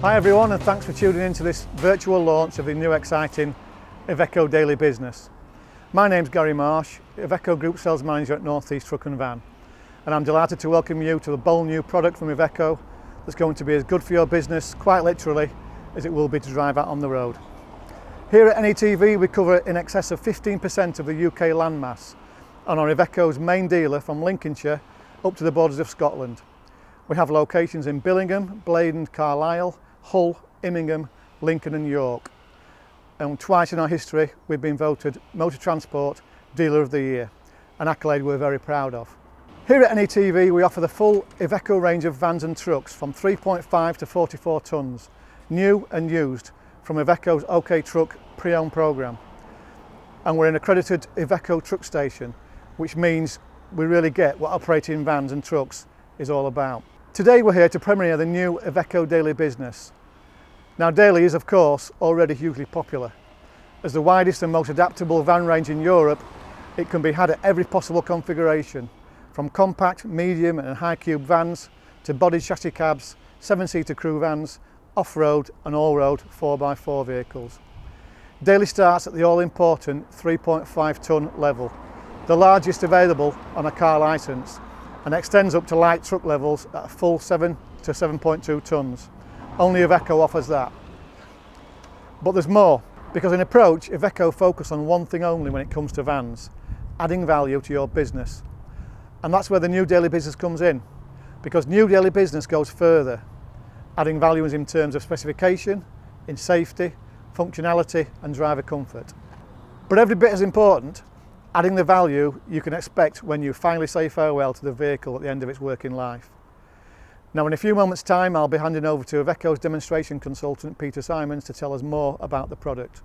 Hi everyone, and thanks for tuning in to this virtual launch of the new exciting IVECO Daily Business. My name's Gary Marsh, IVECO Group Sales Manager at North East Truck and Van, and I'm delighted to welcome you to a bold new product from IVECO that's going to be as good for your business, quite literally, as it will be to drive out on the road. Here at NATV we cover in excess of 15% of the UK landmass and are IVECO's main dealer from Lincolnshire up to the borders of Scotland. We have locations in Billingham, Blaydon, Carlisle, Hull, Immingham, Lincoln and York. And twice in our history we've been voted Motor Transport Dealer of the Year, an accolade we're very proud of. Here at NATV we offer the full IVECO range of vans and trucks from 3.5 to 44 tonnes, new and used, from IVECO's OK Truck pre-owned programme. And we're an accredited IVECO truck station, which means we really get what operating vans and trucks is all about. Today we're here to premiere the new IVECO Daily Business. Now Daily is of course already hugely popular. As the widest and most adaptable van range in Europe, it can be had at every possible configuration, from compact, medium and high cube vans to body chassis cabs, 7-seater crew vans, off-road and all-road 4x4 vehicles. Daily starts at the all-important 3.5 tonne level, the largest available on a car licence, and extends up to light truck levels at a full 7 to 7.2 tonnes. Only IVECO offers that. But there's more, because in approach, IVECO focus on one thing only when it comes to vans: adding value to your business. And that's where the new Daily Business comes in, because new Daily Business goes further, adding value in terms of specification, in safety, functionality and driver comfort. But every bit as important, adding the value you can expect when you finally say farewell to the vehicle at the end of its working life. Now in a few moments time I'll be handing over to IVECO's demonstration consultant Peter Simons to tell us more about the product.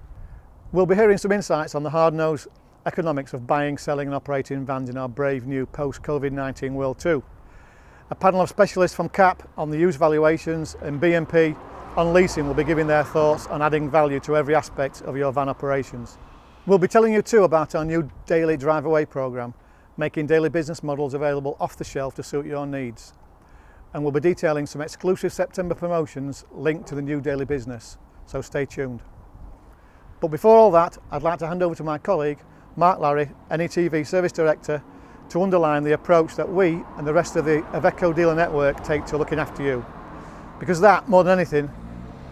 We'll be hearing some insights on the hard-nosed economics of buying, selling and operating vans in our brave new post-COVID-19 world too. A panel of specialists from CAP on the used valuations and BMP on leasing will be giving their thoughts on adding value to every aspect of your van operations. We'll be telling you too about our new daily drive away programme, making daily business models available off the shelf to suit your needs. And we'll be detailing some exclusive September promotions linked to the new daily business, so stay tuned. But before all that, I'd like to hand over to my colleague, Mark Larry, NATV Service Director, to underline the approach that we and the rest of the IVECO dealer network take to looking after you. Because that, more than anything,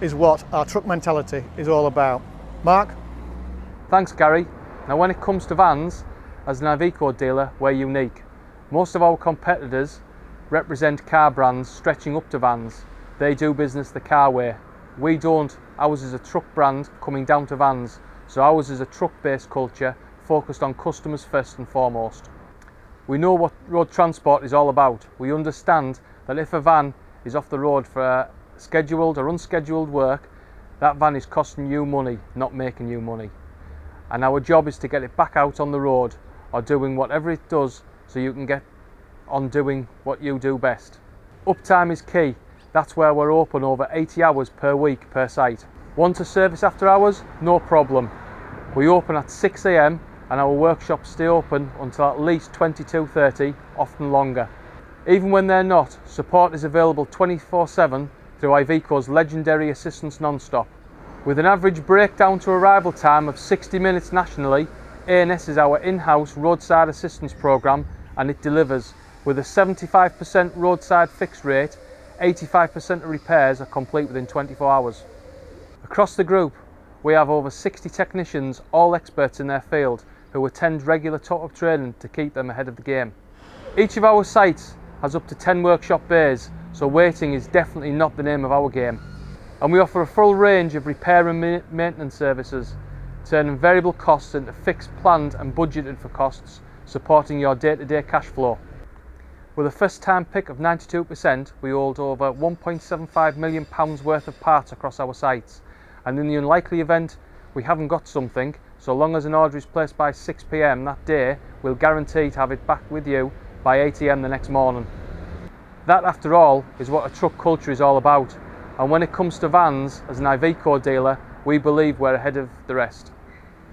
is what our truck mentality is all about. Mark? Thanks Gary. Now when it comes to vans, as an IVECO dealer we're unique. Most of our competitors represent car brands stretching up to vans. They do business the car way. We don't. Ours is a truck brand coming down to vans. So ours is a truck based culture focused on customers first and foremost. We know what road transport is all about. We understand that if a van is off the road for scheduled or unscheduled work, that van is costing you money, not making you money. And our job is to get it back out on the road or doing whatever it does so you can get on doing what you do best. Uptime is key. That's where we're open over 80 hours per week per site. Want a service after hours? No problem. We open at 6 AM and our workshops stay open until at least 22:30, often longer. Even when they're not, support is available 24/7 through IVECO's legendary assistance non-stop. With an average breakdown to arrival time of 60 minutes nationally, ANS is our in-house roadside assistance programme and it delivers. With a 75% roadside fixed rate, 85% of repairs are complete within 24 hours. Across the group, we have over 60 technicians, all experts in their field, who attend regular top-up training to keep them ahead of the game. Each of our sites has up to 10 workshop bays, so waiting is definitely not the name of our game. And we offer a full range of repair and maintenance services, turning variable costs into fixed, planned and budgeted for costs, supporting your day-to-day cash flow. With a first-time pick of 92%, we hold over £1.75 million worth of parts across our sites. And in the unlikely event we haven't got something, so long as an order is placed by 6 PM that day, we'll guarantee to have it back with you by 8 AM the next morning. That, after all, is what a truck culture is all about. And when it comes to vans, as an IVECO dealer, we believe we're ahead of the rest.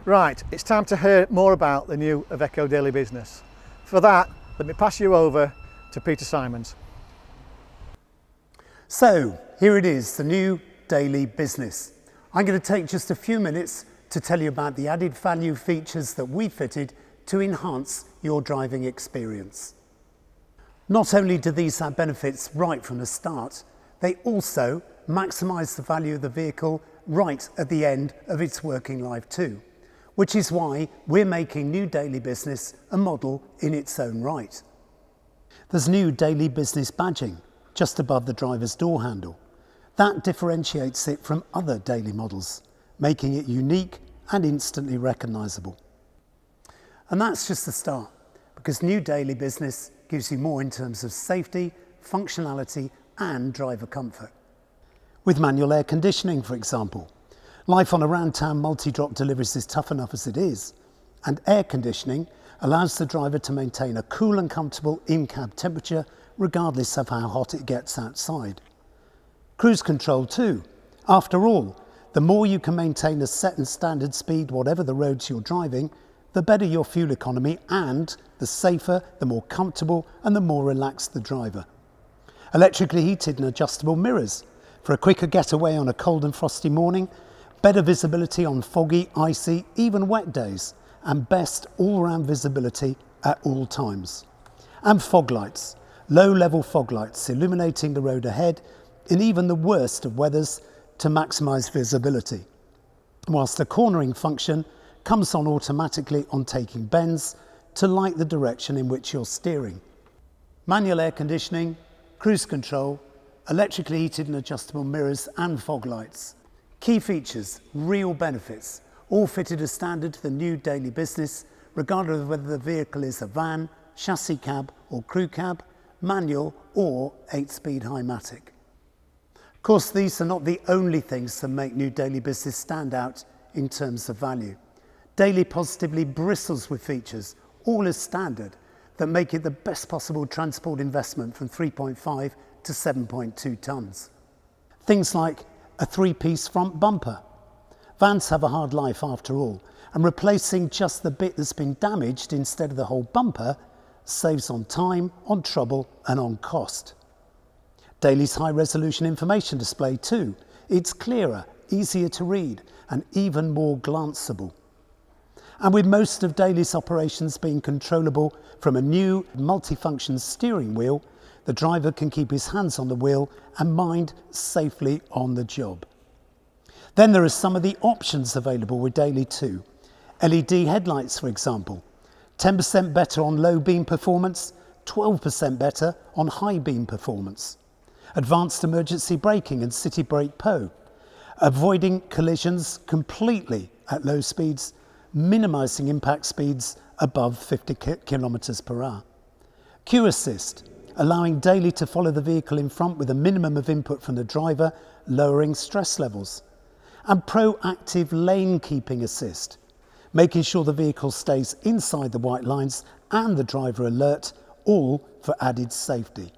Right, it's time to hear more about the new IVECO Daily Business. For that, let me pass you over to Peter Simons. So here it is, the new daily business. I'm going to take just a few minutes to tell you about the added value features that we fitted to enhance your driving experience. Not only do these have benefits right from the start, they also maximise the value of the vehicle right at the end of its working life too, which is why we're making New Daily Business a model in its own right. There's new Daily Business badging just above the driver's door handle. That differentiates it from other daily models, making it unique and instantly recognisable. And that's just the start, because New Daily Business gives you more in terms of safety, functionality and driver comfort. With manual air conditioning, for example, life on around town multi-drop deliveries is tough enough as it is, and air conditioning allows the driver to maintain a cool and comfortable in-cab temperature regardless of how hot it gets outside. Cruise control too. After all, the more you can maintain a set and standard speed whatever the roads you're driving, the better your fuel economy and the safer, the more comfortable and the more relaxed the driver. Electrically heated and adjustable mirrors for a quicker getaway on a cold and frosty morning, better visibility on foggy, icy, even wet days, and best all-round visibility at all times. And fog lights, low-level fog lights illuminating the road ahead in even the worst of weathers to maximise visibility, whilst the cornering function comes on automatically on taking bends to light the direction in which you're steering. Manual air conditioning, cruise control, electrically heated and adjustable mirrors and fog lights. Key features, real benefits, all fitted as standard to the New Daily Business, regardless of whether the vehicle is a van, chassis cab or crew cab, manual or 8-speed Himatic. Of course, these are not the only things that make New Daily Business stand out in terms of value. Daily positively bristles with features, all as standard, that make it the best possible transport investment from 3.5 to 7.2 tonnes. Things like a 3-piece front bumper. Vans have a hard life after all, and replacing just the bit that's been damaged instead of the whole bumper saves on time, on trouble and on cost. Daily's high-resolution information display too. It's clearer, easier to read and even more glanceable. And with most of Daily's operations being controllable from a new multifunction steering wheel, the driver can keep his hands on the wheel and mind safely on the job. Then there are some of the options available with Daily too. LED headlights, for example, 10% better on low beam performance, 12% better on high beam performance. Advanced emergency braking and city brake PO, avoiding collisions completely at low speeds, minimising impact speeds above 50 km/h. Queue assist, allowing Daily to follow the vehicle in front with a minimum of input from the driver, lowering stress levels. And proactive lane keeping assist, making sure the vehicle stays inside the white lines and the driver alert, all for added safety.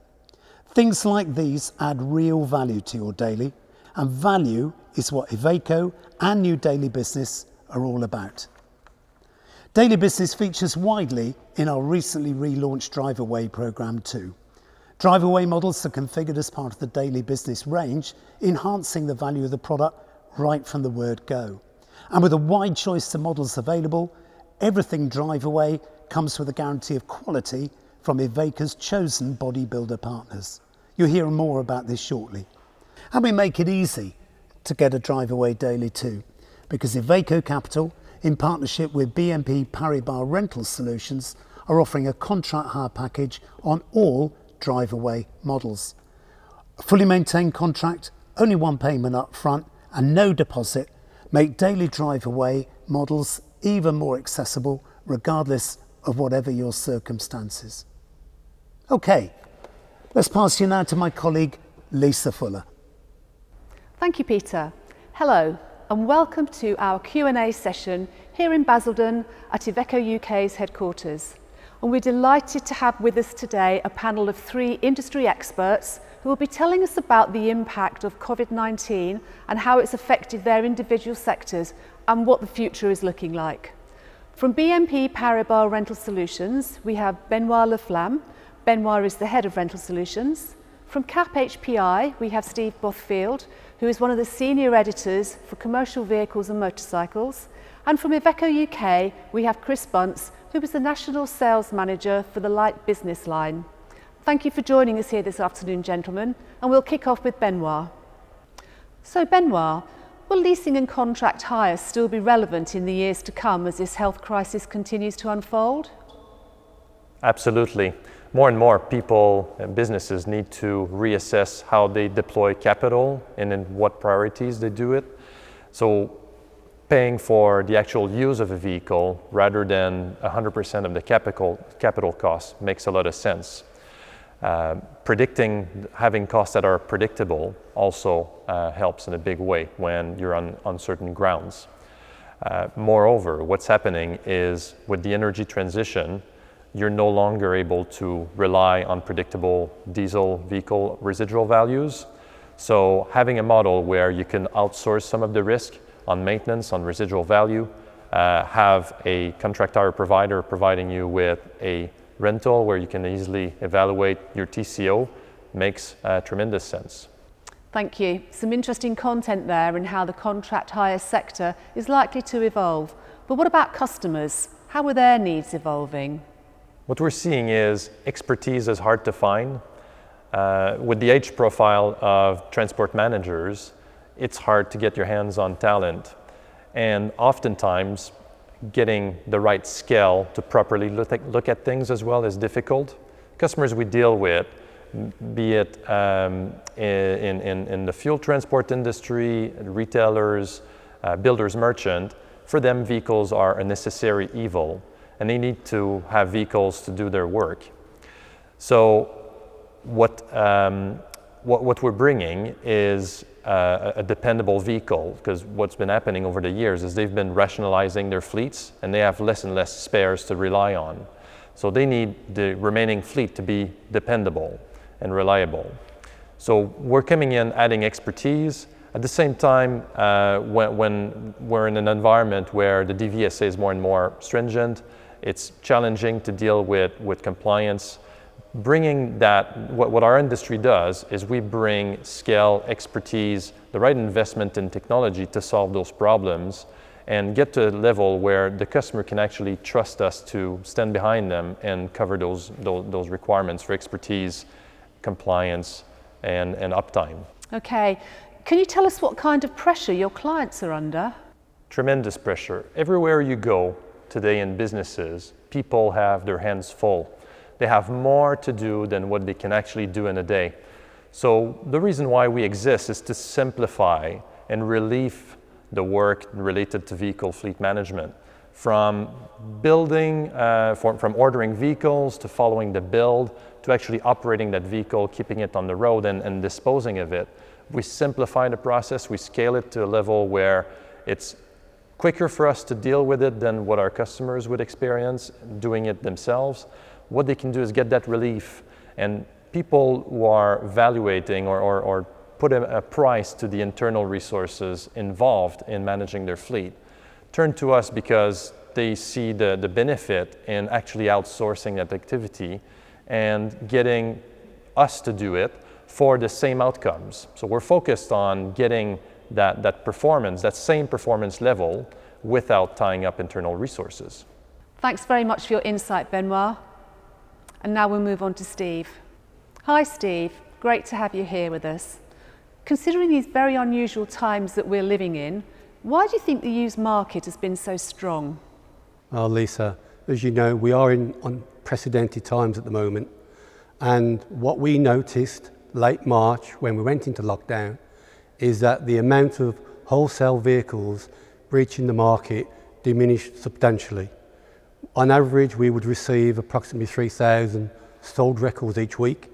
Things like these add real value to your Daily, and value is what IVECO and New Daily Business are all about. Daily Business features widely in our recently relaunched Drive Away programme too. Drive Away models are configured as part of the Daily Business range, enhancing the value of the product right from the word go. And with a wide choice of models available, everything Drive Away comes with a guarantee of quality from IVECO's chosen bodybuilder partners. You'll hear more about this shortly. And we make it easy to get a Drive Away Daily too, because IVECO Capital, in partnership with BNP Paribas Rental Solutions, are offering a contract hire package on all Drive Away models. A fully maintained contract, only one payment up front and no deposit make Daily Drive Away models even more accessible regardless of whatever your circumstances. Okay, let's pass you now to my colleague Lisa Fuller. Thank you, Peter. Hello and welcome to our Q&A session here in Basildon at IVECO UK's headquarters. And we're delighted to have with us today a panel of 3 industry experts who will be telling us about the impact of COVID-19 and how it's affected their individual sectors and what the future is looking like. From BNP Paribas Rental Solutions, we have Benoit Laflamme. Benoit is the head of Rental Solutions. From CAP HPI, we have Steve Bothfield, who is one of the senior editors for commercial vehicles and motorcycles. And from IVECO UK, we have Chris Bunce, who is the National Sales Manager for the Light Business Line. Thank you for joining us here this afternoon, gentlemen, and we'll kick off with Benoit. So Benoit, will leasing and contract hire still be relevant in the years to come as this health crisis continues to unfold? Absolutely. More and more people and businesses need to reassess how they deploy capital and in what priorities they do it. So paying for the actual use of a vehicle rather than 100% of the capital cost makes a lot of sense. Predicting having costs that are predictable also helps in a big way when you're on uncertain grounds. Moreover, what's happening is with the energy transition, you're no longer able to rely on predictable diesel vehicle residual values. So having a model where you can outsource some of the risk on maintenance, on residual value, have a contract hire provider providing you with a rental where you can easily evaluate your TCO makes tremendous sense. Thank you. Some interesting content there in how the contract hire sector is likely to evolve. But what about customers? How are their needs evolving? What we're seeing is expertise is hard to find. With the age profile of transport managers, it's hard to get your hands on talent. And oftentimes, getting the right scale to properly look at things as well is difficult. Customers we deal with, be it in the fuel transport industry, retailers, builders, merchant, for them vehicles are a necessary evil and they need to have vehicles to do their work. So what we're bringing is a dependable vehicle, because what's been happening over the years is they've been rationalizing their fleets and they have less and less spares to rely on. So they need the remaining fleet to be dependable and reliable. So we're coming in adding expertise. At the same time, when we're in an environment where the DVSA is more and more stringent, it's challenging to deal with compliance. Bringing that, what our industry does is we bring scale, expertise, the right investment in technology to solve those problems and get to a level where the customer can actually trust us to stand behind them and cover those requirements for expertise, compliance, and uptime. Okay, can you tell us what kind of pressure your clients are under? Tremendous pressure. Everywhere you go today in businesses, people have their hands full. They have more to do than what they can actually do in a day. So the reason why we exist is to simplify and relieve the work related to vehicle fleet management. From building, from ordering vehicles to following the build, to actually operating that vehicle, keeping it on the road and disposing of it. We simplify the process, we scale it to a level where it's quicker for us to deal with it than what our customers would experience doing it themselves. What they can do is get that relief, and people who are evaluating or put a price to the internal resources involved in managing their fleet turn to us because they see the benefit in actually outsourcing that activity and getting us to do it for the same outcomes. So we're focused on getting that performance, that same performance level without tying up internal resources. Thanks very much for your insight, Benoit. And now we'll move on to Steve. Hi Steve, great to have you here with us. Considering these very unusual times that we're living in, why do you think the used market has been so strong? Well, Lisa, as you know, we are in unprecedented times at the moment. And what we noticed late March when we went into lockdown is that the amount of wholesale vehicles breaching the market diminished substantially. On average, we would receive approximately 3,000 sold records each week.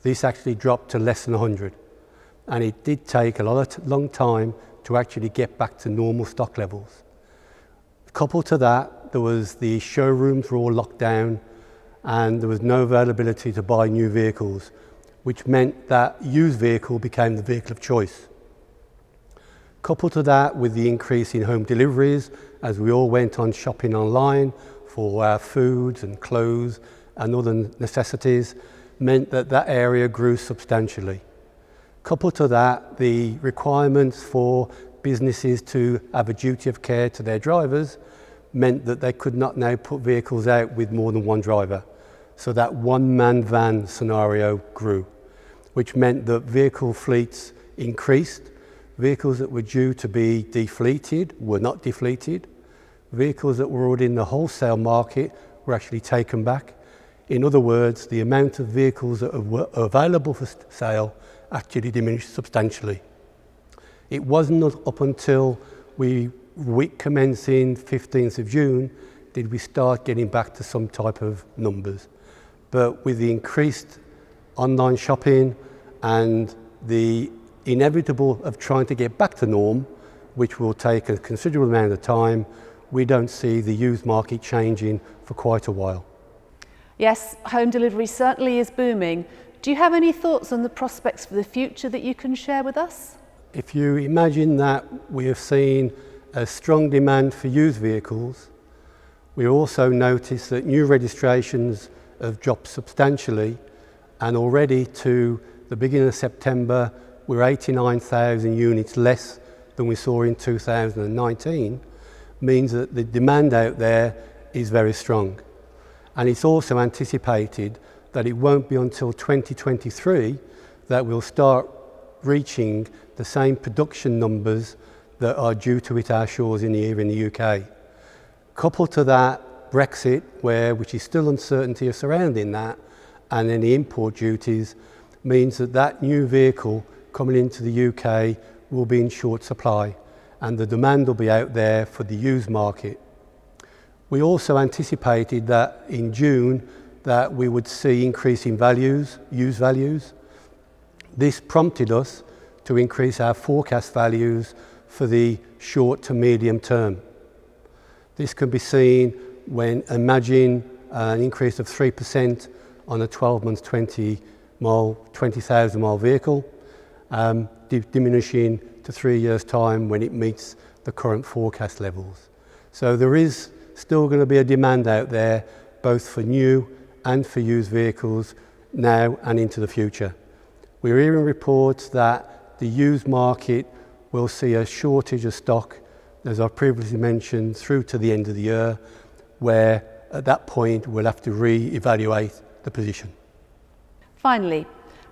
This actually dropped to less than 100. And it did take a long time to actually get back to normal stock levels. Coupled to that, there was the showrooms were all locked down and there was no availability to buy new vehicles, which meant that used vehicle became the vehicle of choice. Coupled to that with the increase in home deliveries as we all went on shopping online for foods and clothes and other necessities, meant that that area grew substantially. Coupled to that, the requirements for businesses to have a duty of care to their drivers meant that they could not now put vehicles out with more than one driver. So that one-man van scenario grew, which meant that vehicle fleets increased. Vehicles that were due to be defleeted were not defleeted. Vehicles that were already in the wholesale market were actually taken back. In other words, the amount of vehicles that were available for sale actually diminished substantially. It wasn't up until week commencing 15th of June did we start getting back to some type of numbers. But with the increased online shopping and the inevitable of trying to get back to norm, which will take a considerable amount of time, we don't see the used market changing for quite a while. Yes, home delivery certainly is booming. Do you have any thoughts on the prospects for the future that you can share with us? If you imagine that we have seen a strong demand for used vehicles, we also notice that new registrations have dropped substantially, and already to the beginning of September we're 89,000 units less than we saw in 2019, means that the demand out there is very strong. And it's also anticipated that it won't be until 2023 that we'll start reaching the same production numbers that are due to hit our shores in the UK. Coupled to that, Brexit, which is still uncertainty surrounding that, and any import duties, means that that new vehicle coming into the UK will be in short supply, and the demand will be out there for the used market. We also anticipated that in June that we would see increasing values, used values. This prompted us to increase our forecast values for the short to medium term. This can be seen when imagine an increase of 3% on a 12 months 20,000 mile vehicle, diminishing to 3 years time when it meets the current forecast levels. So there is still going to be a demand out there both for new and for used vehicles now and into the future. We're hearing reports that the used market will see a shortage of stock, as I previously mentioned, through to the end of the year, where at that point we'll have to re-evaluate the position. Finally,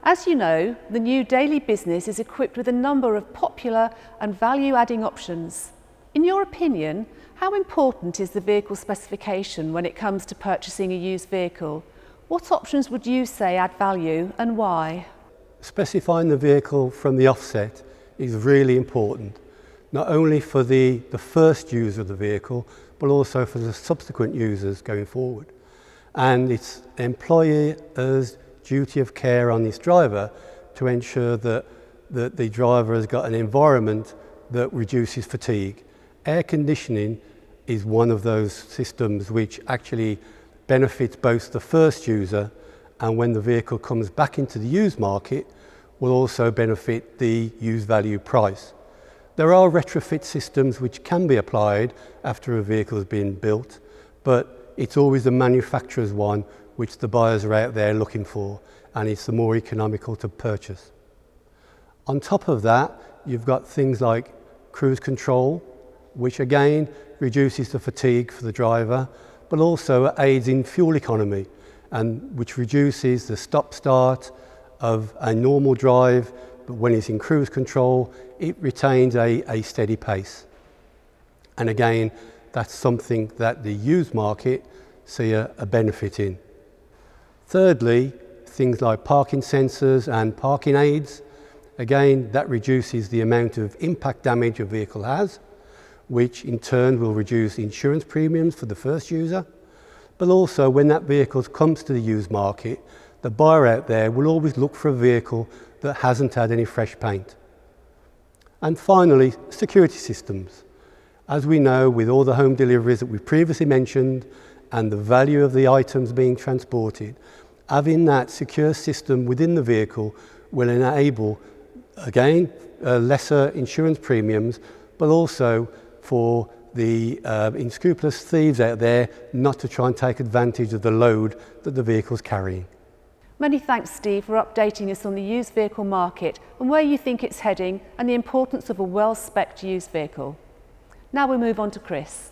as you know, the new Daily Business is equipped with a number of popular and value-adding options. In your opinion, how important is the vehicle specification when it comes to purchasing a used vehicle? What options would you say add value and why? Specifying the vehicle from the offset is really important, not only for the first user of the vehicle, but also for the subsequent users going forward. And it's employer's duty of care on this driver to ensure that the driver has got an environment that reduces fatigue. Air conditioning is one of those systems which actually benefits both the first user, and when the vehicle comes back into the used market will also benefit the used value price. There are retrofit systems which can be applied after a vehicle has been built, but it's always the manufacturer's one which the buyers are out there looking for, and it's the more economical to purchase. On top of that, you've got things like cruise control, which again reduces the fatigue for the driver, but also aids in fuel economy, and which reduces the stop-start of a normal drive, but when it's in cruise control, it retains a steady pace. And again, that's something that the used market see a benefit in. Thirdly, things like parking sensors and parking aids. Again, that reduces the amount of impact damage a vehicle has, which in turn will reduce insurance premiums for the first user. But also when that vehicle comes to the used market, the buyer out there will always look for a vehicle that hasn't had any fresh paint. And finally, security systems. As we know, with all the home deliveries that we've previously mentioned and the value of the items being transported, having that secure system within the vehicle will enable, again, lesser insurance premiums, but also for the unscrupulous thieves out there not to try and take advantage of the load that the vehicle's carrying. Many thanks, Steve, for updating us on the used vehicle market and where you think it's heading and the importance of a well-specced used vehicle. Now we move on to Chris.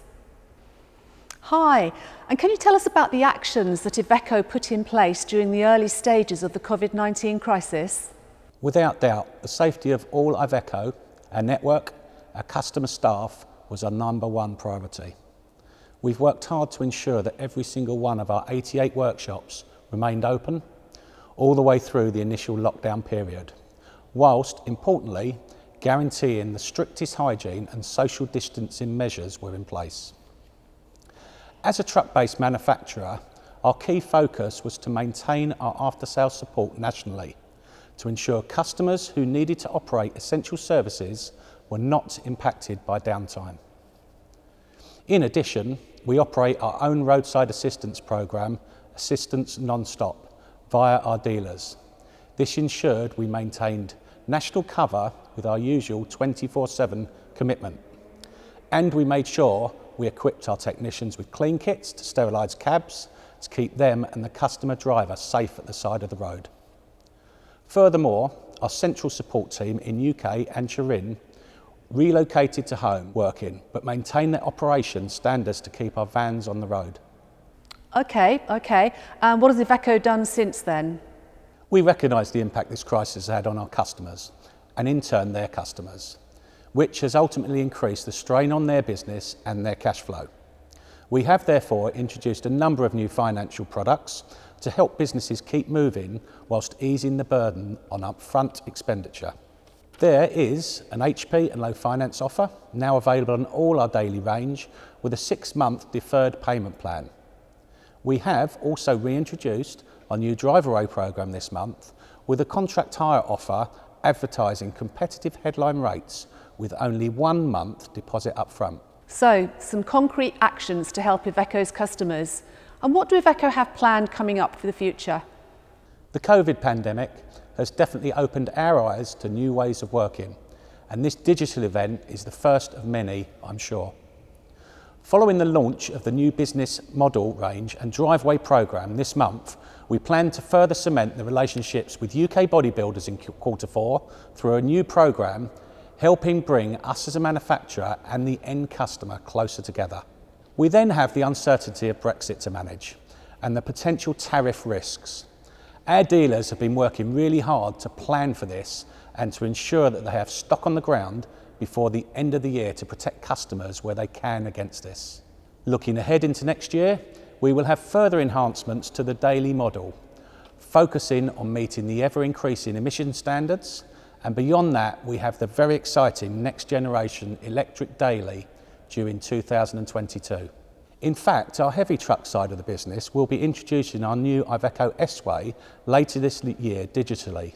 Hi, and can you tell us about the actions that IVECO put in place during the early stages of the COVID-19 crisis? Without doubt, the safety of all IVECO, our network, our customer staff was our #1 priority. We've worked hard to ensure that every single one of our 88 workshops remained open all the way through the initial lockdown period, whilst, importantly, guaranteeing the strictest hygiene and social distancing measures were in place. As a truck-based manufacturer, our key focus was to maintain our after-sales support nationally to ensure customers who needed to operate essential services were not impacted by downtime. In addition, we operate our own roadside assistance programme, Assistance Non-Stop, via our dealers. This ensured we maintained national cover with our usual 24/7 commitment. And we made sure we equipped our technicians with clean kits to sterilise cabs to keep them and the customer driver safe at the side of the road. Furthermore, our central support team in UK and Turin relocated to home working, but maintained their operation standards to keep our vans on the road. Okay. And what has IVECO done since then? We recognise the impact this crisis has had on our customers, and in turn their customers, which has ultimately increased the strain on their business and their cash flow. We have therefore introduced a number of new financial products to help businesses keep moving whilst easing the burden on upfront expenditure. There is an HP and low finance offer now available on all our daily range with a 6-month deferred payment plan. We have also reintroduced our new drive away programme this month with a contract hire offer advertising competitive headline rates with only 1 month deposit up front. So, some concrete actions to help IVECO's customers. And what do IVECO have planned coming up for the future? The COVID pandemic has definitely opened our eyes to new ways of working, and this digital event is the first of many, I'm sure. Following the launch of the new business model range and driveway programme this month, we plan to further cement the relationships with UK bodybuilders in Q4 through a new programme helping bring us as a manufacturer and the end customer closer together. We then have the uncertainty of Brexit to manage and the potential tariff risks. Our dealers have been working really hard to plan for this and to ensure that they have stock on the ground before the end of the year to protect customers where they can against this. Looking ahead into next year, we will have further enhancements to the daily model, focusing on meeting the ever-increasing emission standards, and beyond that we have the very exciting next generation electric daily due in 2022. In fact, our heavy truck side of the business will be introducing our new IVECO S-Way later this year digitally.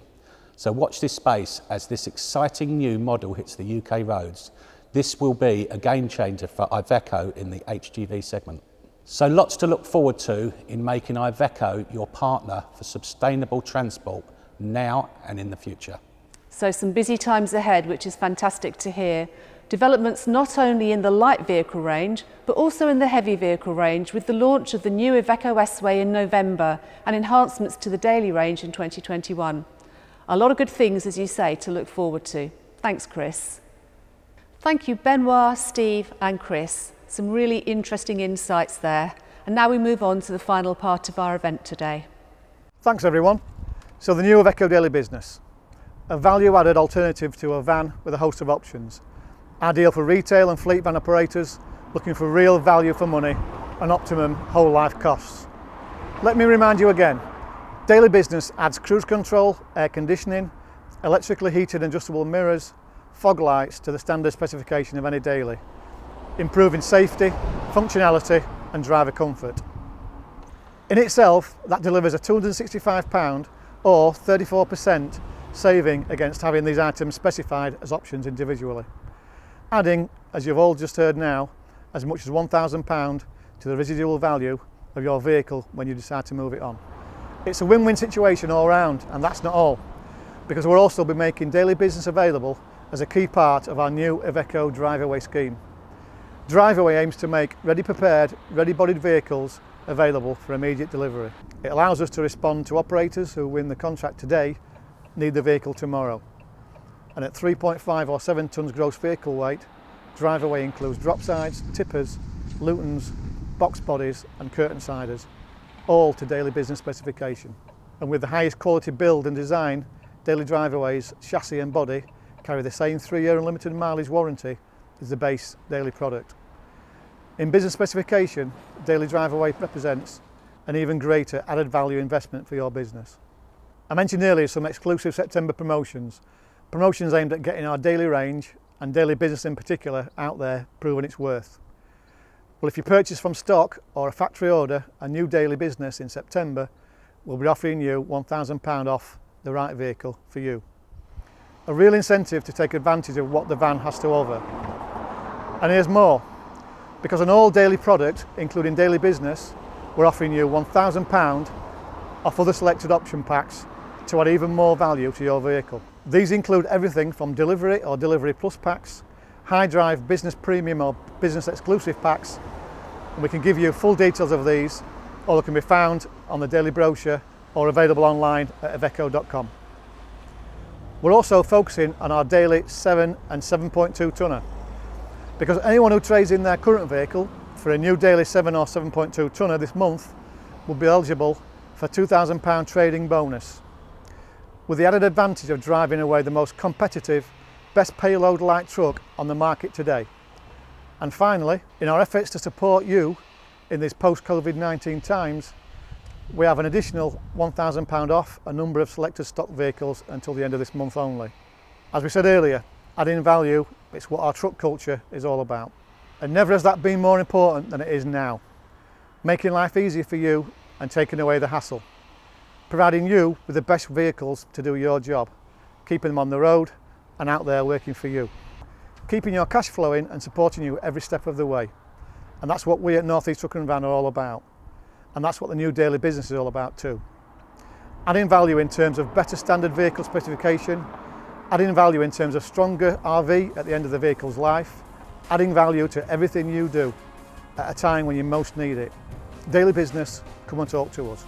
So watch this space as this exciting new model hits the UK roads. This will be a game changer for IVECO in the HGV segment. So lots to look forward to in making IVECO your partner for sustainable transport now and in the future. So some busy times ahead, which is fantastic to hear. Developments not only in the light vehicle range, but also in the heavy vehicle range with the launch of the new IVECO S-Way in November and enhancements to the daily range in 2021. A lot of good things, as you say, to look forward to. Thanks, Chris. Thank you, Benoit, Steve and Chris. Some really interesting insights there. And now we move on to the final part of our event today. Thanks everyone. So the new IVECO Daily Business, a value-added alternative to a van with a host of options. Ideal for retail and fleet van operators looking for real value for money and optimum whole life costs. Let me remind you again, Daily Business adds cruise control, air conditioning, electrically heated and adjustable mirrors, fog lights to the standard specification of any daily, improving safety, functionality and driver comfort. In itself, that delivers a £265 or 34% saving against having these items specified as options individually. Adding, as you've all just heard now, as much as £1,000 to the residual value of your vehicle when you decide to move it on. It's a win-win situation all round, and that's not all, because we'll also be making Daily Business available as a key part of our new IVECO Drive Away scheme. Drive Away aims to make ready prepared, ready bodied vehicles available for immediate delivery. It allows us to respond to operators who win the contract today, need the vehicle tomorrow. And at 3.5 or 7 tonnes gross vehicle weight, driveway includes drop sides, tippers, lutons, box bodies and curtain siders, all to daily business specification. And with the highest quality build and design, daily driveways, chassis and body carry the same 3-year unlimited mileage warranty as the base daily product. In business specification, daily driveway represents an even greater added value investment for your business. I mentioned earlier some exclusive September promotions aimed at getting our daily range and daily business in particular out there, proving its worth. Well, if you purchase from stock or a factory order a new daily business in September, we'll be offering you £1,000 off the right vehicle for you. A real incentive to take advantage of what the van has to offer. And here's more. Because on all daily product, including daily business, we're offering you £1,000 off other selected option packs to add even more value to your vehicle. These include everything from delivery or delivery plus packs, high drive business premium or business exclusive packs, and we can give you full details of these, or they can be found on the daily brochure or available online at IVECO.com. We're also focusing on our daily 7 and 7.2 tonner, because anyone who trades in their current vehicle for a new daily 7 or 7.2 tonner this month will be eligible for £2,000 trading bonus, with the added advantage of driving away the most competitive, best payload light truck on the market today. And finally, in our efforts to support you in these post-COVID-19 times, we have an additional £1,000 off a number of selected stock vehicles until the end of this month only. As we said earlier, adding value, it's what our truck culture is all about. And never has that been more important than it is now. Making life easier for you and taking away the hassle. Providing you with the best vehicles to do your job, keeping them on the road and out there working for you. Keeping your cash flowing and supporting you every step of the way. And that's what we at North East Truck and Van are all about. And that's what the new daily business is all about too. Adding value in terms of better standard vehicle specification, adding value in terms of stronger RV at the end of the vehicle's life, adding value to everything you do at a time when you most need it. Daily business, come and talk to us.